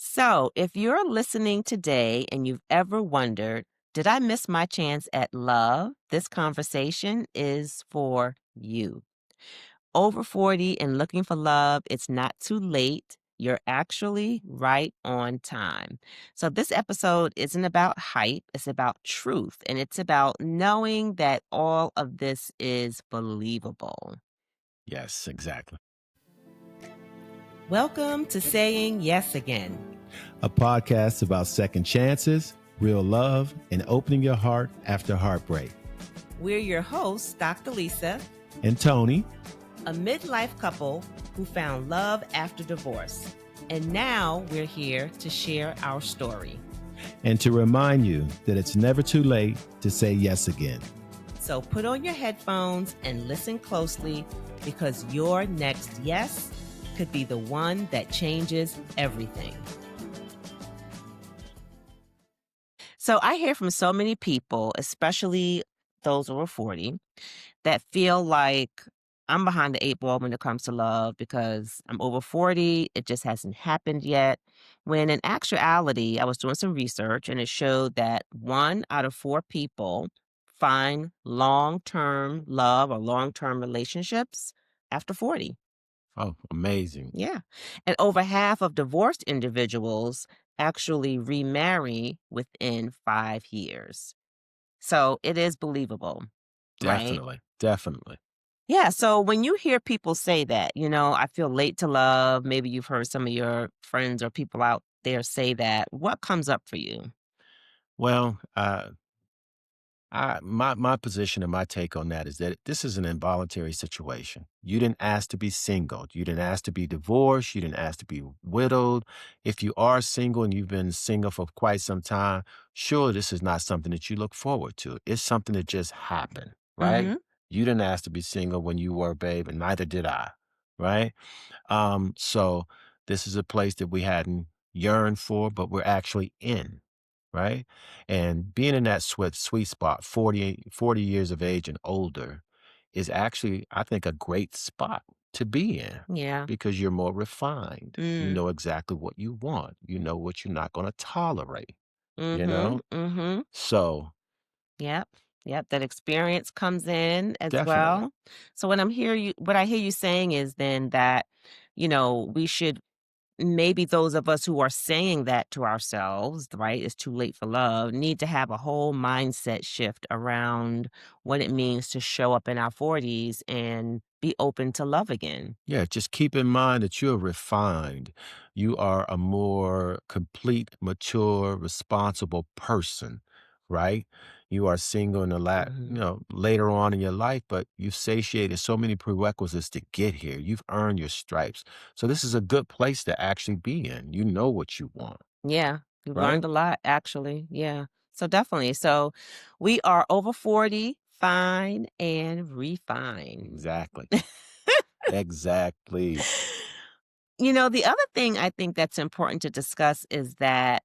So, if you're listening today and you've ever wondered, did I miss my chance at love? This conversation is for you. Over 40 and looking for love, it's not too late. You're actually right on time. So, this episode isn't about hype, it's about truth, and it's about knowing that all of this is believable. Yes, exactly. Welcome to Saying Yes Again. A podcast about second chances, real love, and opening your heart after heartbreak. We're your hosts, Dr. Lisa, And Tony. a midlife couple who found love after divorce. And now we're here to share our story. And to remind you that it's never too late to say yes again. So put on your headphones and listen closely because your next yes could be the one that changes everything. So I hear from so many people, especially those over 40, that feel like I'm behind the eight ball when it comes to love because I'm over 40. It just hasn't happened yet. When in actuality, I was doing some research and it showed that 1 out of 4 people find long term love or long term relationships after 40. Oh, amazing. Yeah. And over half of divorced individuals actually remarry within 5 years. So it is believable, right? Definitely. Yeah. So when you hear people say that, I feel late to love, maybe you've heard some of your friends or people out there say that. What comes up for you? Well, my position and my take on that is that this is an involuntary situation. You didn't ask to be single. You didn't ask to be divorced. You didn't ask to be widowed. If you are single and you've been single for quite some time, sure, this is not something that you look forward to. It's something that just happened, right? Mm-hmm. You didn't ask to be single when you were, babe, and neither did I, right? So this is a place that we hadn't yearned for, but we're actually in, right? And being in that sweet spot, 40 years of age and older, is actually, I think, a great spot to be in Yeah. because you're more refined. You Mm. know exactly what you want. You know what you're not going to tolerate, you Mm-hmm. know? Mm-hmm. So Yep. Yep. That experience comes in as definitely. well. So what I hear you saying is then that, we should maybe those of us who are saying that to ourselves, right? It's too late for love, need to have a whole mindset shift around what it means to show up in our 40s and be open to love again. Yeah, just keep in mind that you're refined. You are a more complete, mature, responsible person, right? You are single in Mhm. later on in your life, but you've satiated so many prerequisites to get here. You've earned your stripes. So this is a good place to actually be in. You know what you want, Yeah, we've right? learned a lot actually. Yeah. So definitely. So we are over 40, fine and refined. Exactly. Exactly. The other thing I think that's important to discuss is that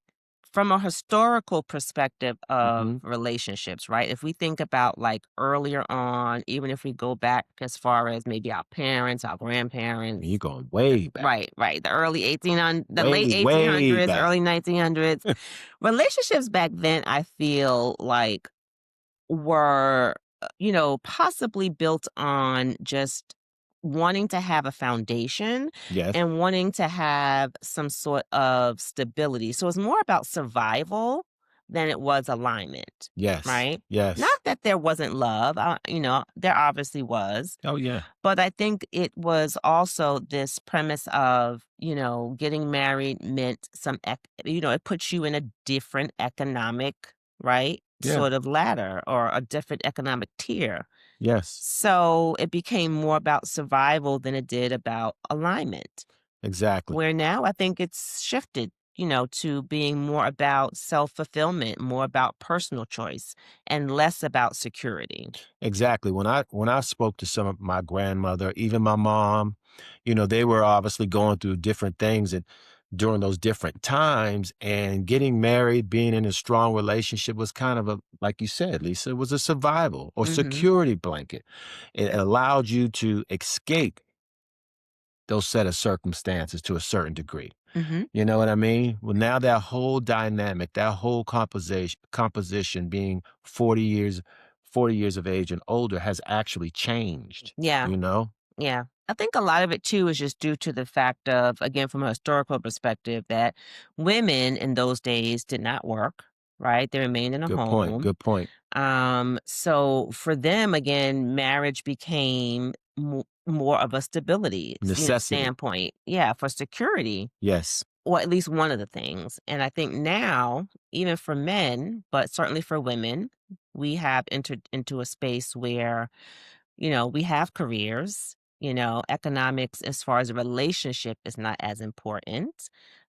from a historical perspective of Hmm. relationships, right? If we think about like earlier on, even if we go back as far as maybe our parents, our You're grandparents, going way back, right, right, the late way 1800s, back. early 1900s, relationships back then, I feel like were, possibly built on just wanting to have a foundation Yes. and wanting to have some sort of stability. So it's more about survival than it was alignment, Yes. right? Not Yes. that there wasn't love, there obviously was, Oh, yeah. but I think it was also this premise of, getting married meant it puts you in a different economic, right? Yeah. Sort of ladder or a different economic tier. Yes. So it became more about survival than it did about alignment. Exactly. Where now I think it's shifted, to being more about self fulfillment, more about personal choice, and less about security. Exactly. When I spoke to some of my grandmother, even my mom, they were obviously going through different things and during those different times and getting married, being in a strong relationship was kind of like you said, Lisa, it was a survival or Hmm. security blanket. It allowed you to escape those set of circumstances to a certain degree. Mhm. You know what I mean? Well, now that whole dynamic, that whole composition being 40 years of age and older has actually changed, Yeah. you know? Yeah. I think a lot of it too is just due to the fact of, again, from a historical perspective, that women in those days did not work, right? They remained in a Good point. home. Good point. So for them, again, marriage became more of a stability, Necessity. standpoint. Yeah, for security, Yes. or at least one of the things. And I think now, even for men, but certainly for women, we have entered into a space where we have careers, economics as far as a relationship is not as important.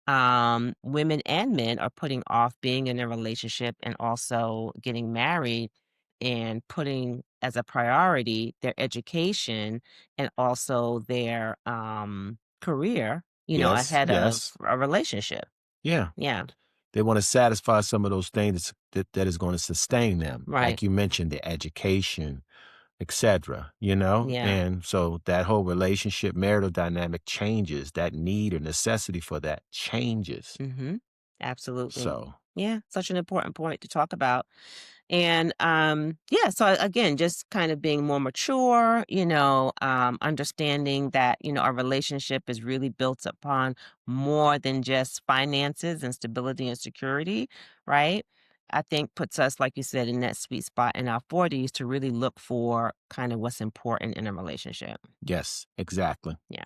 Women and men are putting off being in a relationship and also getting married and putting as a priority their education and also their career, Yes. ahead of Yes. a relationship. Yeah. Yeah, They want to satisfy some of those things that is going to sustain them. right. Like you mentioned, the education, etc., you know? Yeah. And so that whole relationship, marital dynamic changes. That need or necessity for that changes. Mhm. Absolutely. So, Yeah, such an important point to talk about. And yeah, so again, just kind of being more mature, understanding that, our relationship is really built upon more than just finances and stability and security, right? I think puts us, like you said, in that sweet spot in our 40s to really look for kind of what's important in a relationship. yes, exactly. Yeah.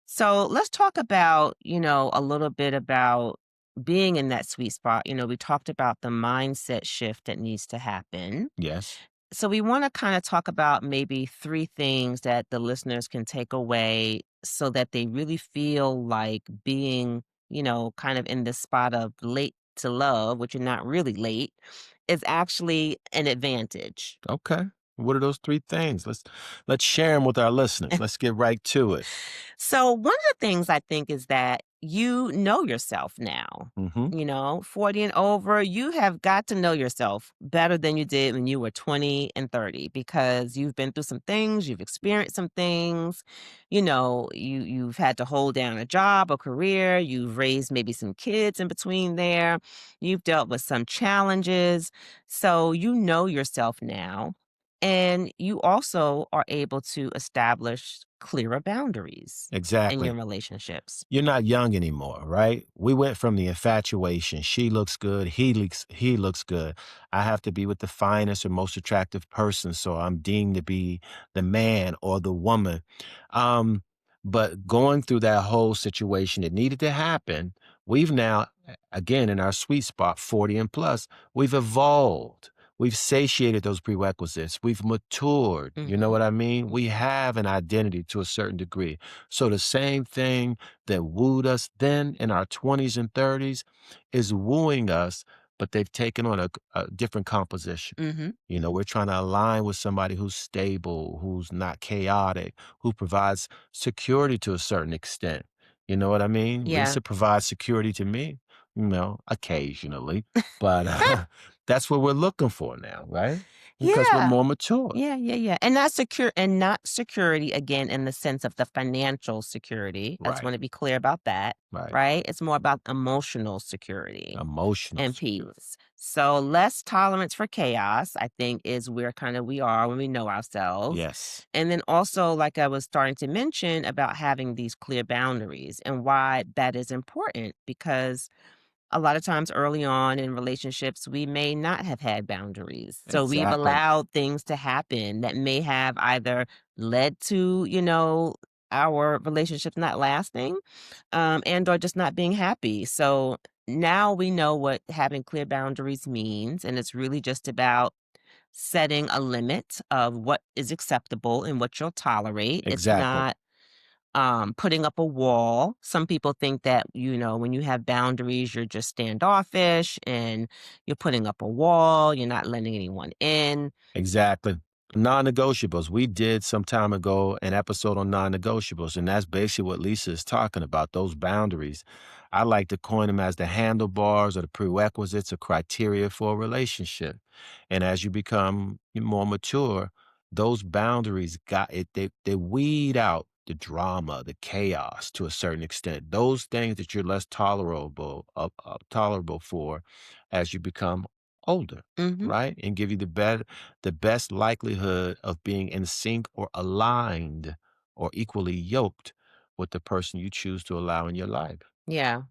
So let's talk about, a little bit about being in that sweet spot. We talked about the mindset shift that needs to happen. Yes, So we want to kind of talk about maybe three things that the listeners can take away so that they really feel like being, kind of in this spot of late to love, which you're not really late, is actually an advantage. okay. What are those 3 things? Let's share them with our listeners. Let's get right to it. So one of the things I think is that you know yourself now. Mhm. 40 and over, you have got to know yourself better than you did when you were 20 and 30 because you've been through some things, you've experienced some things, you've had to hold down a job or career, you've raised maybe some kids in between there, you've dealt with some challenges. So you know yourself now. And you also are able to establish clearer boundaries in your Exactly. relationships. You're not young anymore, right? We went from the infatuation, she looks good, he looks good. I have to be with the finest or most attractive person, so I'm deemed to be the man or the woman. But going through that whole situation, it needed to happen. We've now, again, in our sweet spot, 40 and plus, we've evolved. We've satiated those prerequisites. We've matured. You know Mhm, what I mean? We mhm. have an identity to a certain degree. So the same thing that wooed us then in our 20s and 30s is wooing us, but they've taken on a different composition. Mhm. You know, we're trying to align with somebody who's stable, who's not chaotic, who provides security to a certain extent. You know what I mean? Yeah. Lisa provides security to me, occasionally, but that's what we're looking for now, right? Because we're Yeah. more mature. Yeah, yeah, yeah. And not security again in the sense of the financial security. I just Right, want to be clear about that, right. right? It's more about emotional security Emotional and security. peace. So less tolerance for chaos, I think, is where kind of we are when we know ourselves. Yes, And then also, like I was starting to mention about having these clear boundaries and why that is important because a lot of times early on in relationships, we may not have had boundaries. So we've exactly. allowed things to happen that may have either led to, our relationships not lasting, and or just not being happy. So now we know what having clear boundaries means. And it's really just about setting a limit of what is acceptable and what you'll tolerate. It's Exactly. not putting up a wall. Some people think that, when you have boundaries, you're just standoffish and you're putting up a wall, you're not letting anyone in. Exactly. Non-negotiables. We did some time ago an episode on non-negotiables, and that's basically what Lisa is talking about, those boundaries. I like to coin them as the handlebars or the prerequisites or criteria for a relationship. And as you become more mature, those boundaries got it, they weed out the drama, the chaos to a certain extent. Those things that you're less tolerable for as you become older, Mhm. right? And give you the best likelihood of being in sync or aligned or equally yoked with the person you choose to allow in your life. Yeah. You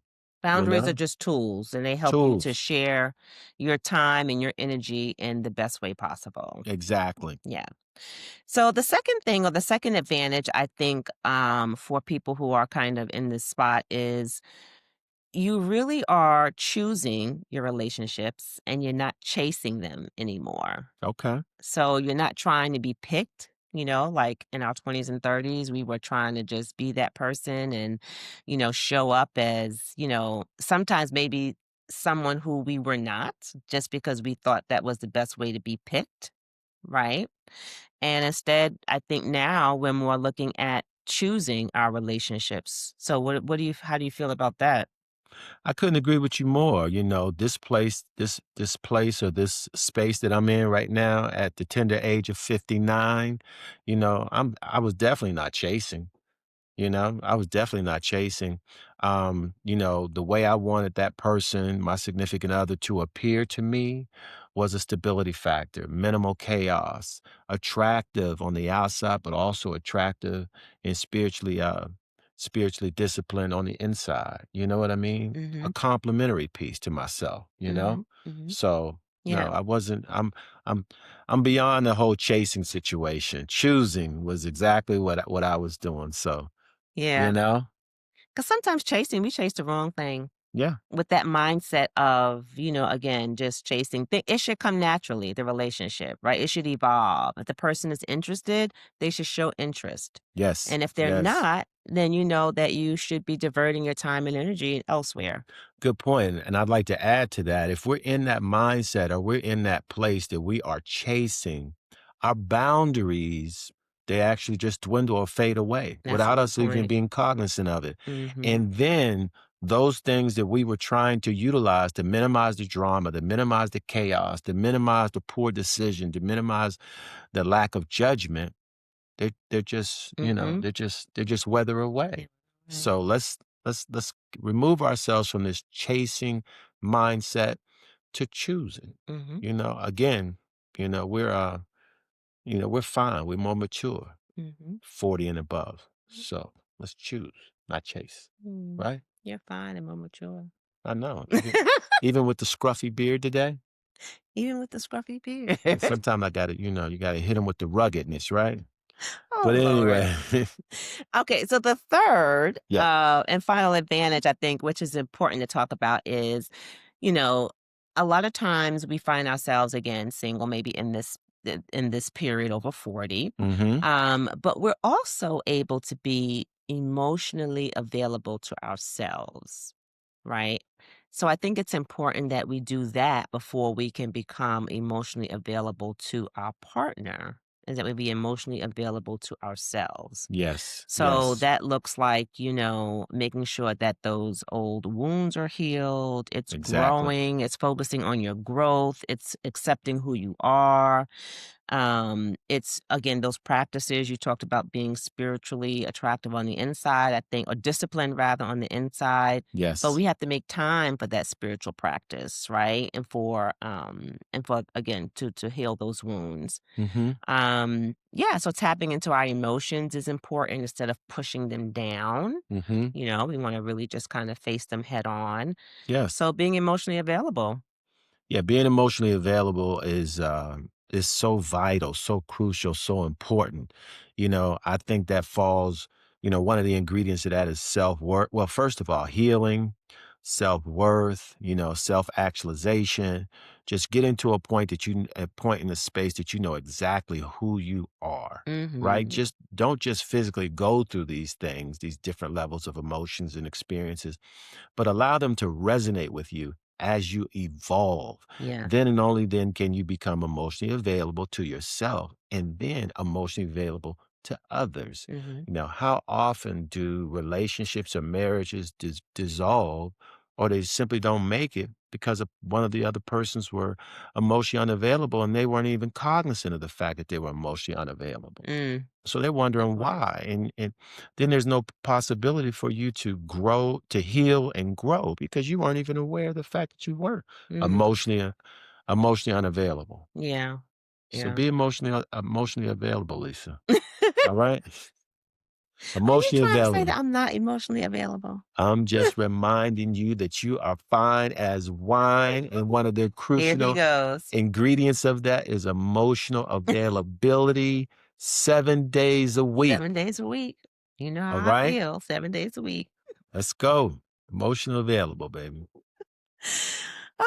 Boundaries are know? just tools, and they help you to Tools. share your time and your energy in the best way possible. Exactly. Yeah. So the second thing or the second advantage I think for people who are kind of in this spot is you really are choosing your relationships and you're not chasing them anymore. Okay. So you're not trying to be picked, like in our 20s and 30s, we were trying to just be that person and, show up as, sometimes maybe someone who we were not just because we thought that was the best way to be picked. Right. And instead, I think now we're more looking at choosing our relationships. So how do you feel about that? I couldn't agree with you more. You know, this place or this space that I'm in right now at the tender age of 59, I was definitely not chasing. I was definitely not chasing. The way I wanted that person, my significant other, to appear to me was a stability factor, minimal chaos, attractive on the outside, but also attractive and spiritually disciplined on the inside. You know what I mean? A Mhm. complimentary piece to myself. Mhm. Mhm. So no, Yeah. I wasn't. I'm I'm beyond the whole chasing situation. Choosing was exactly what I was doing. So you Yeah. know? Cuz sometimes we chase the wrong thing. Yeah. With that mindset of, again, just chasing it should come naturally, the relationship, right? It should evolve. If the person is interested, they should show interest. Yes. And if they're Yes. not, then you know that you should be diverting your time and energy elsewhere. Good point. And I'd like to add to that. If we're in that mindset or we're in that place that we are chasing, our boundaries, they actually just dwindle or fade away That's a without good us even point. being cognizant of it. Mhm. And then those things that we were trying to utilize to minimize the drama, to minimize the chaos, to minimize the poor decision, to minimize the lack of judgment, they're just, Mhm. they're just weather Yeah. away. Right. So let's remove ourselves from this chasing mindset to choosing. Mhm. Again, we're fine. We're more mature, Mhm. 40 and above. So let's choose, not chase. Mm. Right? You're fine and more mature. I know. Even with the scruffy beard today, Even with the scruffy beard. sometimes I gotta, you gotta hit him with the ruggedness, right? Oh, But Lord. anyway, Okay, so the third, yeah. and final advantage, I think, which is important to talk about is, you know, a lot of times we find ourselves again single, maybe in this period over 40. Mm-hmm. But we're also able to be emotionally available to ourselves, right? So I think it's important that we do that before we can become emotionally available to our partner, and that we be emotionally available to ourselves. Yes. So Yes. that looks like, making sure that those old wounds are healed, it's Exactly. growing, it's focusing on your growth, it's accepting who you are. It's again those practices you talked about being spiritually attractive on the inside, I think, or disciplined rather on the inside. But Yes. we have to make time for that spiritual practice, right? And for again to heal those wounds. Mhm. Yeah, so tapping into our emotions is important instead of pushing them down. Mhm. We want to really just kind of face them head on. Yes. So being emotionally available. Yeah, being emotionally available is so vital, so crucial, so important. I think that falls, one of the ingredients of that is self-worth. Well, first of all, healing, self-worth, self-actualization. Just getting to a point in the space that you know exactly who you are. Right? Mhm. Just don't just physically go through these things, these different levels of emotions and experiences, but allow them to resonate with you as you evolve. Yeah. Then and only then can you become emotionally available to yourself and then emotionally available to others. Mhm. How often do relationships or marriages dissolve or they simply don't make it because of one of the other persons were emotionally unavailable and they weren't even cognizant of the fact that they were emotionally unavailable. Mm, So they're good wondering point. why. And then there's no possibility for you to grow, to heal and grow because you weren't even aware of the fact that you were Mhm. emotionally emotionally unavailable. Yeah. So Yeah. be emotionally available, Lisa. All right? Are you Emotionally trying to say available. that I'm not emotionally available? I'm just reminding you that you are fine as wine, and one of the Here he crucial goes. ingredients of that is emotional availability 7 days a week. 7 days a week. You know All how I right? feel, 7 days a week. Let's go. Emotional available, baby.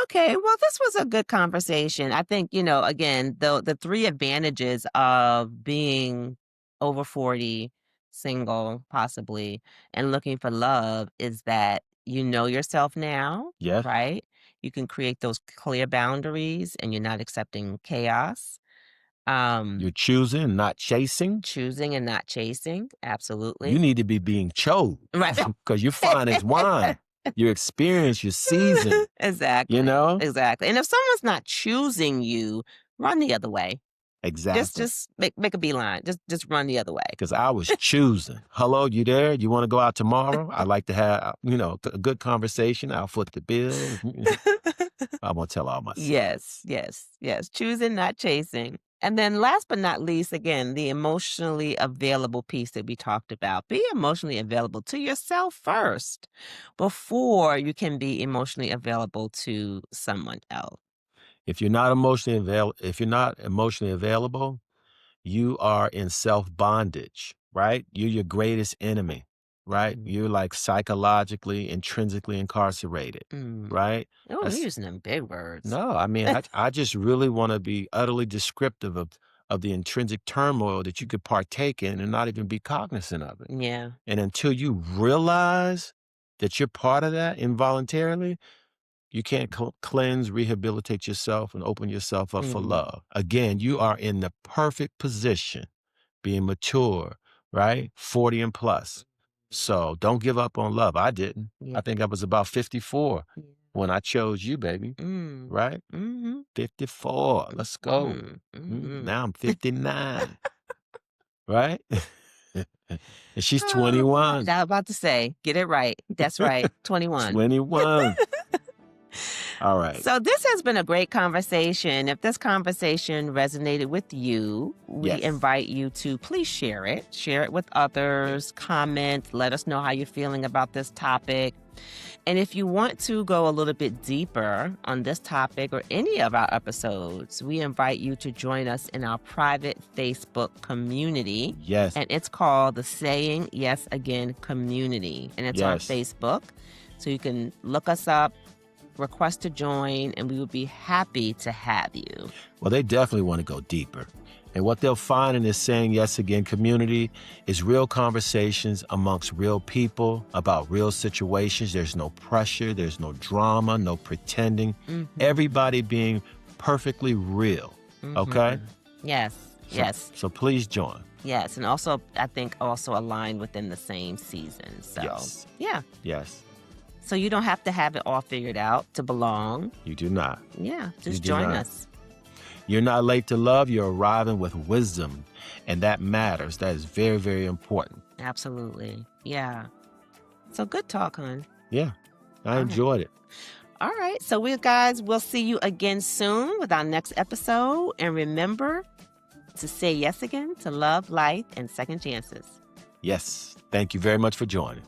Okay, well, this was a good conversation. I think, again, the three advantages of being over 40, single, possibly, and looking for love is that you know yourself now, Yes. right? You can create those clear boundaries and you're not accepting chaos. You're Um, choosing, not chasing. choosing and not chasing. You Absolutely. need to be being chose Right. because you're fine as wine. Your experience, your season, you Exactly. know? Exactly. And if someone's not choosing you, run the other way. Just Exactly. just make a beeline. Just run the other way. Because I was choosing. Hello, you there? You want to go out tomorrow? I'd like to have, a good conversation. I'll foot the bill. I won't tell all my secrets. Yes, yes, yes. Choosing, not chasing. And then last but not least, again, the emotionally available piece that we talked about. Be emotionally available to yourself first before you can be emotionally available to someone else. If you're not emotionally available, you are in self bondage, right? You're your greatest enemy, right? Mm. You're like psychologically, intrinsically incarcerated, Mm. right? Oh, you're That's using them big words. no, I mean, I just really want to be utterly descriptive of the intrinsic turmoil that you could partake in and not even be cognizant of it. Yeah. And until you realize that you're part of that involuntarily, you can't cleanse, rehabilitate yourself, and open yourself up for Mm. love. Again, you are in the perfect position, being mature, right? 40 and plus. So don't give up on love. I didn't. Yeah. I think I was about 54 Yeah. when I chose you, baby, Mm. right? Mhm. 54. Let's go. Mhm. Mhm. Now I'm 59, right? And she's Oh, gosh. 21. I was about to say, get it right. That's right. 21. 21. All right. So this has been a great conversation. If this conversation resonated with you, we Yes. invite you to please share it. Share it with others, comment, let us know how you're feeling about this topic. And if you want to go a little bit deeper on this topic or any of our episodes, we invite you to join us in our private Facebook community. Yes. And it's called the Saying Yes Again Community. And it's on Yes. Facebook. So you can look us up, request to join, and we would be happy to have you. Well, they definitely want to go deeper. And what they'll find in this Saying Yes Again community is real conversations amongst real people about real situations. There's no pressure, there's no drama, no pretending. Mhm. Everybody being perfectly real. Okay? Mhm. Yes, yes, So please join. yes. And also, I think also aligned within the same season. So, Yes. yeah. Yes. So you don't have to have it all figured out to belong. You do not. Yeah, You just do join not. us. You're not late to love, you're arriving with wisdom. And that matters. That is very, very important. Absolutely. Yeah. So good talk, hon. Yeah. I All right. enjoyed it. All right. So we'll see you again soon with our next episode. And remember to say yes again to love, life, and second chances. Yes. Thank you very much for joining.